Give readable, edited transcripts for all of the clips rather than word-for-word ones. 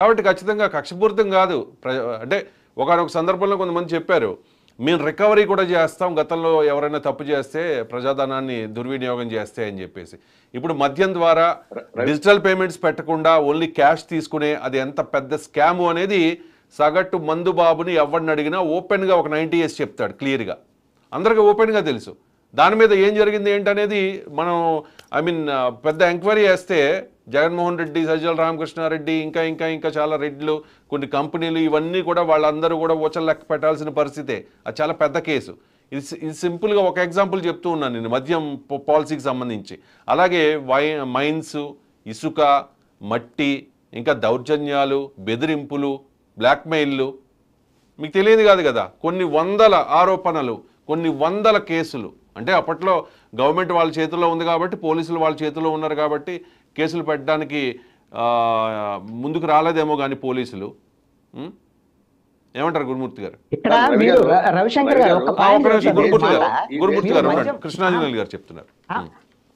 కాబట్టి ఖచ్చితంగా కక్షపూరితం కాదు. అంటే ఒకానొక సందర్భంలో కొంతమంది చెప్పారు, మేము రికవరీ కూడా చేస్తాం గతంలో ఎవరైనా తప్పు చేస్తే ప్రజాధనాన్ని దుర్వినియోగం చేస్తే అని చెప్పేసి. ఇప్పుడు మద్యం ద్వారా డిజిటల్ పేమెంట్స్ పెట్టకుండా ఓన్లీ క్యాష్ తీసుకునే అది ఎంత పెద్ద స్కాము అనేది సగటు మందు బాబుని ఎవరిని అడిగినా ఓపెన్గా ఒక 90 ఇయర్స్ చెప్తాడు క్లియర్గా. అందరికీ ఓపెన్గా తెలుసు. దాని మీద ఏం జరిగింది ఏంటనేది మనం పెద్ద ఎంక్వైరీ చేస్తే జగన్మోహన్ రెడ్డి, సజ్జల రామకృష్ణారెడ్డి, ఇంకా ఇంకా ఇంకా చాలా రెడ్లు, కొన్ని కంపెనీలు, ఇవన్నీ కూడా వాళ్ళందరూ కూడా ఊచలు లెక్క పెట్టాల్సిన పరిస్థితే. అది చాలా పెద్ద కేసు. ఇది సింపుల్గా ఒక ఎగ్జాంపుల్ చెప్తూ ఉన్నాను నేను మద్యం పాలసీకి సంబంధించి. అలాగే మైన్స్, ఇసుక, మట్టి, ఇంకా దౌర్జన్యాలు, బెదిరింపులు, బ్లాక్మెయిల్లు, మీకు తెలియదు కాదు కదా, కొన్ని వందల ఆరోపణలు, కొన్ని వందల కేసులు. అంటే అప్పట్లో గవర్నమెంట్ వాళ్ళ చేతుల్లో ఉంది కాబట్టి, పోలీసులు వాళ్ళ చేతుల్లో ఉన్నారు కాబట్టి కేసులు పెట్టడానికి ముందుకు రాలేదేమో కానీ పోలీసులు. ఏమంటారు గురుమూర్తి గారు? రవిశంకర్ గారు గురుమూర్తి గారు కృష్ణాంజనేయులు గారు చెప్తున్నారు.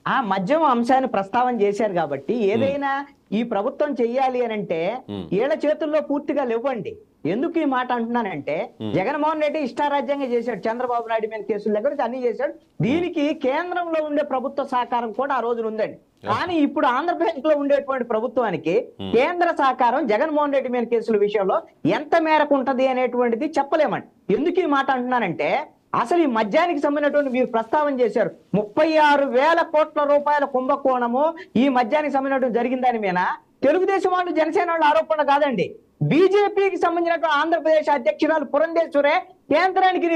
ఆ మద్యం అంశాన్ని ప్రస్తావన చేశారు కాబట్టి ఏదైనా ఈ ప్రభుత్వం చెయ్యాలి అని అంటే వీళ్ళ చేతుల్లో పూర్తిగా లేవండి. ఎందుకు ఈ మాట అంటున్నానంటే, జగన్మోహన్ రెడ్డి ఇష్టారాజ్యంగా చేశాడు, చంద్రబాబు నాయుడు మీద కేసుల దగ్గర అన్ని చేశాడు. దీనికి కేంద్రంలో ఉండే ప్రభుత్వ సహకారం కూడా ఆ రోజున ఉందండి. కానీ ఇప్పుడు ఆంధ్రప్రదేశ్ లో ఉండేటువంటి ప్రభుత్వానికి కేంద్ర సహకారం జగన్మోహన్ రెడ్డి మీద కేసుల విషయంలో ఎంత మేరకు ఉంటది అనేటువంటిది చెప్పలేమండి. ఎందుకు ఈ మాట అంటున్నానంటే, అసలు ఈ మద్యానికి సంబంధించినటువంటి మీరు ప్రస్తావన చేశారు, 36,000 కోట్ల రూపాయల కుంభకోణము ఈ మద్యానికి సంబంధించినటువంటి జరిగిందని మీద తెలుగుదేశం వాళ్ళు, జనసేన వాళ్ళు ఆరోపణ కాదండి. బీజేపీకి సంబంధించినటువంటి ఆంధ్రప్రదేశ్ అధ్యక్షురాలు పురంధేశ్వరే కేంద్రానికి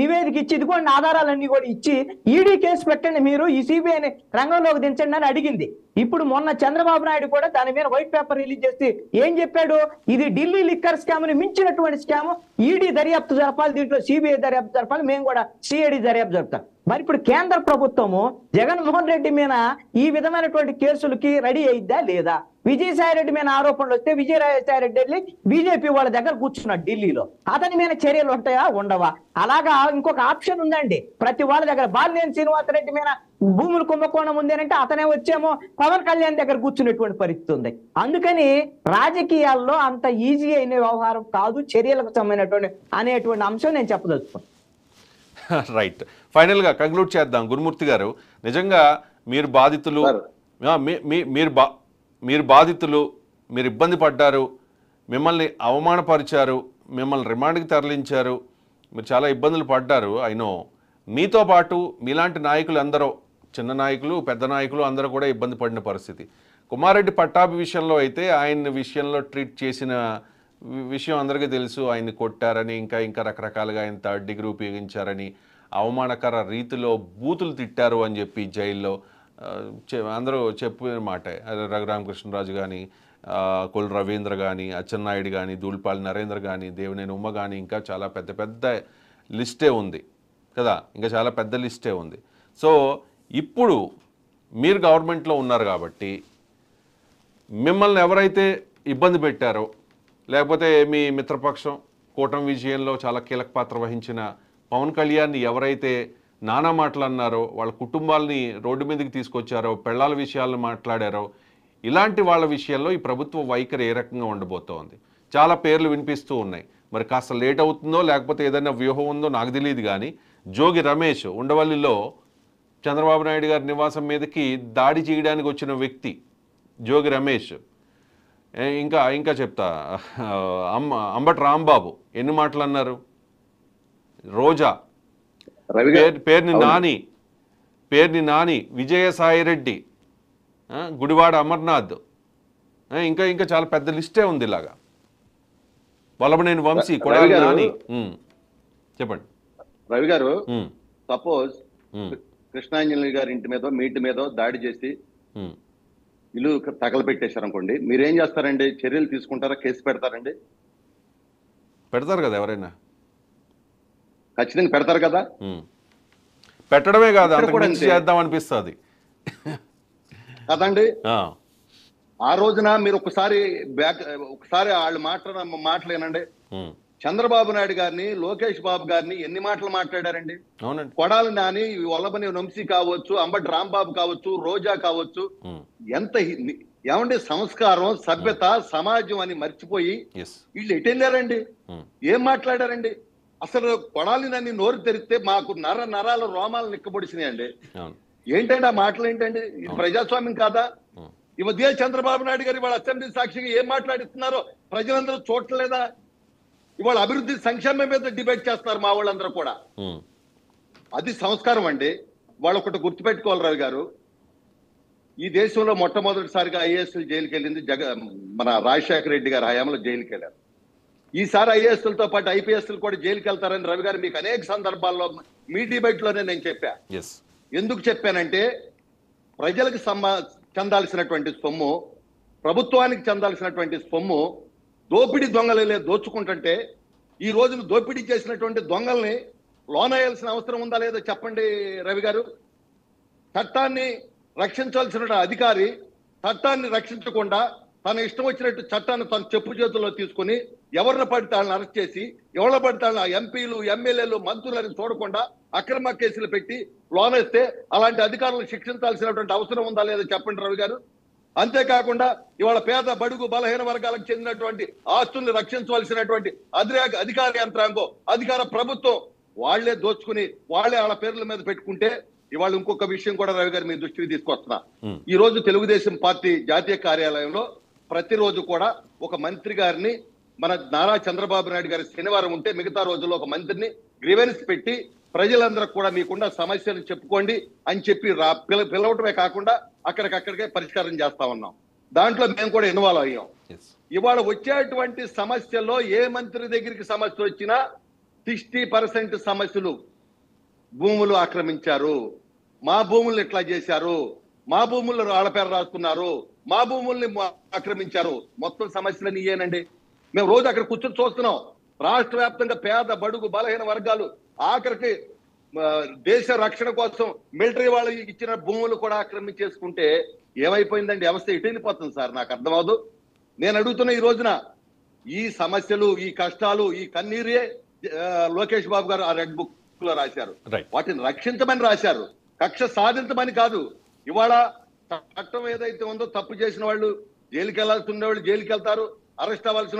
నివేదిక ఇచ్చి, ఇదిగోండి ఆధారాలన్నీ కూడా ఇచ్చి ఈడీ కేసు పెట్టండి, మీరు ఈ సిబిఐని రంగంలోకి దించండి అని అడిగింది. ఇప్పుడు మొన్న చంద్రబాబు నాయుడు కూడా దాని మీద వైట్ పేపర్ రిలీజ్ చేసి ఏం చెప్పాడు, ఇది ఢిల్లీ లిక్కర్ స్కామ్ ని మించినటువంటి స్కామ్, ఈడీ దర్యాప్తు జరపాలి, దీంట్లో సిబిఐ దర్యాప్తు జరపాలి, మేము కూడా సిఐడి దర్యాప్తు జరుపుతాం. మరి ఇప్పుడు కేంద్ర ప్రభుత్వము జగన్మోహన్ రెడ్డి మీద ఈ విధమైనటువంటి కేసులకి రెడీ అయిద్దా లేదా? విజయసాయి రెడ్డి మీద ఆరోపణలు వస్తే విజయసాయి రెడ్డి వెళ్ళి బీజేపీ వాళ్ళ దగ్గర కూర్చున్నాడు ఢిల్లీలో, అతని మీద చర్యలు ఉంటాయా ఉండవా? అలాగా ఇంకొక ఆప్షన్ ఉందండి ప్రతి వాళ్ళ దగ్గర. బాలినేని శ్రీనివాసరెడ్డి మీద భూములు కుంభకోణం ఉంది అంటే అతనే వచ్చేమో పవన్ కళ్యాణ్ దగ్గర కూర్చునేటువంటి పరిస్థితి ఉంది. అందుకని రాజకీయాల్లో అంత ఈజీ అయిన వ్యవహారం కాదు చర్యలకు సంబంధించినటువంటి అనేటువంటి అంశం నేను చెప్పదలుచుకున్నాను. రైట్, ఫైనల్గా కంక్లూడ్ చేద్దాం. గురుమూర్తి గారు, నిజంగా మీరు బాధితులు, మీరు బాధితులు, మీరు ఇబ్బంది పడ్డారు, మిమ్మల్ని అవమానపరిచారు, మిమ్మల్ని రిమాండ్కి తరలించారు, మీరు చాలా ఇబ్బందులు పడ్డారు. అయినో మీతో పాటు మీలాంటి నాయకులు అందరూ, చిన్న నాయకులు, పెద్ద నాయకులు అందరూ కూడా ఇబ్బంది పడిన పరిస్థితి. కుమారెడ్డి పట్టాభి విషయంలో అయితే ఆయన విషయంలో ట్రీట్ చేసిన విషయం అందరికీ తెలుసు. ఆయన్ని కొట్టారని, ఇంకా ఇంకా రకరకాలుగా ఆయన 3rd డిగ్రీ ఉపయోగించారని, అవమానకర రీతిలో బూతులు తిట్టారు అని చెప్పి జైల్లో అందరూ చెప్పిన మాటే. రఘురామకృష్ణరాజు కానీ, కొల్ రవీంద్ర కానీ, అచ్చెన్నాయుడు కానీ, దూల్పాల్ నరేంద్ర కానీ, దేవినేని ఉమ్మ కానీ, ఇంకా చాలా పెద్ద పెద్ద లిస్టే ఉంది కదా, ఇంకా చాలా పెద్ద లిస్టే ఉంది. సో ఇప్పుడు మీరు గవర్నమెంట్లో ఉన్నారు కాబట్టి మిమ్మల్ని ఎవరైతే ఇబ్బంది పెట్టారో, లేకపోతే మీ మిత్రపక్షం కూటమి విజయంలో చాలా కీలక పాత్ర వహించిన పవన్ కళ్యాణ్ని ఎవరైతే నానా మాటలు అన్నారో, వాళ్ళ కుటుంబాలని రోడ్డు మీదకి తీసుకొచ్చారో, పెళ్ళాల విషయాలను మాట్లాడారో, ఇలాంటి వాళ్ళ విషయంలో ఈ ప్రభుత్వ వైఖరి ఏ రకంగా ఉండబోతోంది? చాలా పేర్లు వినిపిస్తూ ఉన్నాయి. మరి కాస్త లేట్ అవుతుందో లేకపోతే ఏదైనా వ్యూహం ఉందో నాకు తెలియదు. కానీ జోగి రమేష్ ఉండవల్లిలో చంద్రబాబు నాయుడు గారి నివాసం మీదకి దాడి చేయడానికి వచ్చిన వ్యక్తి జోగి రమేష్. ఇంకా ఇంకా చెప్తా, అంబటి రాంబాబు ఎన్ని మాటలు అన్నారు, రోజా, పేర్ని నాని, విజయసాయి రెడ్డి, గుడివాడ అమర్నాథ్, ఇంకా ఇంకా చాలా పెద్ద లిస్టే ఉంది. ఇలాగా వల్లభనేని వంశీ, కొడాలి నాని. చెప్పండి రవి గారు. సపోజ్ కృష్ణాంజలి గారి ఇంటి మీద, మీ ఇంటి మీద దాడి చేసి ఇల్లు తగలబెట్టేశారు అనుకోండి, మీరేం చేస్తారండి? చర్యలు తీసుకుంటారా? కేసు పెడతారండి? పెడతారు కదా, ఎవరైనా ఖచ్చితంగా పెడతారు కదా. పెట్టడమే కాదు, అంతకు చేద్దాం అనిపిస్తుంది కదండి. ఆ రోజున మీరు ఒకసారి వాళ్ళు మాటలేనండి. చంద్రబాబు నాయుడు గారిని, లోకేష్ బాబు గారిని ఎన్ని మాటలు మాట్లాడారండి? కొడాలి నాని, వల్లభనేని వంశీ కావచ్చు, అంబటి రాంబాబు కావచ్చు, రోజా కావచ్చు, ఎంత ఏమంటే సంస్కారం, సభ్యత, సమాజం అని మర్చిపోయి ఎస్. వీళ్ళు ఎటు వెళ్ళారండి? ఏం మాట్లాడారండి? అసలు కొడాలి నన్ను నోరు తెరిస్తే మాకు నరాల రోమాలు నిక్కబొడిచినాయండి. అవును. ఏంటండి ఆ మాటలు ఏంటండి? ఇది ప్రజాస్వామ్యం కాదా? ఈ మధ్య చంద్రబాబు నాయుడు గారు ఇవాళ అసెంబ్లీ సాక్షిగా ఏం మాట్లాడిస్తున్నారో ప్రజలందరూ చూడలేదా? ఇవాళ అభివృద్ధి సంక్షేమం మీద డిబేట్ చేస్తున్నారు మా వాళ్ళందరూ కూడా. అది సంస్కారం అండి. వాళ్ళు ఒకటి గుర్తుపెట్టుకోవాలి రవి గారు, ఈ దేశంలో మొట్టమొదటిసారిగా ఐఏఎస్లు జైలుకి వెళ్ళింది మన రాజశేఖర రెడ్డి గారి హయాంలో జైలుకి వెళ్ళారు. ఈసారి ఐఏఎస్లతో పాటు ఐపీఎస్లు కూడా జైలుకి వెళ్తారని రవి గారు మీకు అనేక సందర్భాల్లో మీ డిబేట్ లోనే నేను చెప్పా. ఎందుకు చెప్పానంటే ప్రజలకు చెందాల్సినటువంటి సొమ్ము, ప్రభుత్వానికి చెందాల్సినటువంటి సొమ్ము దోపిడీ దొంగలే దోచుకుంటుంటే ఈ రోజున దోపిడీ చేసినటువంటి దొంగల్ని లోనేయాల్సిన అవసరం ఉందా లేదా చెప్పండి రవి గారు? చట్టాన్ని రక్షించాల్సిన అధికారి చట్టాన్ని రక్షించకుండా తన ఇష్టం వచ్చినట్టు చట్టాన్ని తన చెప్పు చేతుల్లో తీసుకుని ఎవరిని పడితే వాళ్ళని అరెస్ట్ చేసి, ఎవరిని పడితే వాళ్ళ ఎంపీలు, ఎమ్మెల్యేలు, మంత్రులని చూడకుండా అక్రమ కేసులు పెట్టి లోనేస్తే అలాంటి అధికారులను శిక్షించాల్సినటువంటి అవసరం ఉందా లేదా చెప్పండి రవి గారు? అంతేకాకుండా ఇవాళ పేద, బడుగు, బలహీన వర్గాలకు చెందినటువంటి ఆస్తుల్ని రక్షించవలసినటువంటి అధికార యంత్రాంగం, అధికార ప్రభుత్వం వాళ్లే దోచుకుని వాళ్లే వాళ్ళ పేర్ల మీద పెట్టుకుంటే, ఇవాళ ఇంకొక విషయం కూడా రవి గారు మీ దృష్టికి తీసుకొస్తున్నా. ఈ రోజు తెలుగుదేశం పార్టీ జాతీయ కార్యాలయంలో ప్రతిరోజు కూడా ఒక మంత్రి గారిని, మన నారా చంద్రబాబు నాయుడు గారి శనివారం ఉంటే మిగతా రోజుల్లో ఒక మంత్రిని గ్రీవెన్స్ పెట్టి ప్రజలందరూ కూడా మీకున్న సమస్యలు చెప్పుకోండి అని చెప్పి పిలవటమే కాకుండా అక్కడికక్కడికే పరిష్కారం చేస్తా ఉన్నాం. దాంట్లో మేము కూడా ఇన్వాల్వ్ అయ్యాం. ఇవాళ వచ్చేటువంటి సమస్యల్లో ఏ మంత్రి దగ్గరికి సమస్య వచ్చినా 60% సమస్యలు భూములు ఆక్రమించారు, మా భూములు ఇట్లా చేశారు, మా భూముల్లో వాళ్ళ పేరు రాసుకున్నారు, మా భూముల్ని ఆక్రమించారు, మొత్తం సమస్యలని ఇయేనండి. మేము రోజు అక్కడ కూర్చొని చూస్తున్నాం. రాష్ట్ర వ్యాప్తంగా పేద, బడుగు, బలహీన వర్గాలు ఆఖరికి దేశ రక్షణ కోసం మిలిటరీ వాళ్ళు ఇచ్చిన భూములు కూడా ఆక్రమించేసుకుంటే ఏమైపోయిందండి? వ్యవస్థ ఎటు వెళ్ళిపోతుంది సార్? నాకు అర్థమవదు. నేను అడుగుతున్న ఈ రోజున ఈ సమస్యలు, ఈ కష్టాలు, ఈ కన్నీరే లోకేష్ బాబు గారు ఆ రెడ్ బుక్ లో రాశారు. వాటిని రక్షించమని రాశారు, కక్ష సాధించమని కాదు. ఇవాళ చట్టం ఏదైతే ఉందో తప్పు చేసిన వాళ్ళు జైలుకి వెళ్లాల్సిన వాళ్ళు జైలుకి వెళ్తారు, అరెస్ట్ అవ్వాల్సిన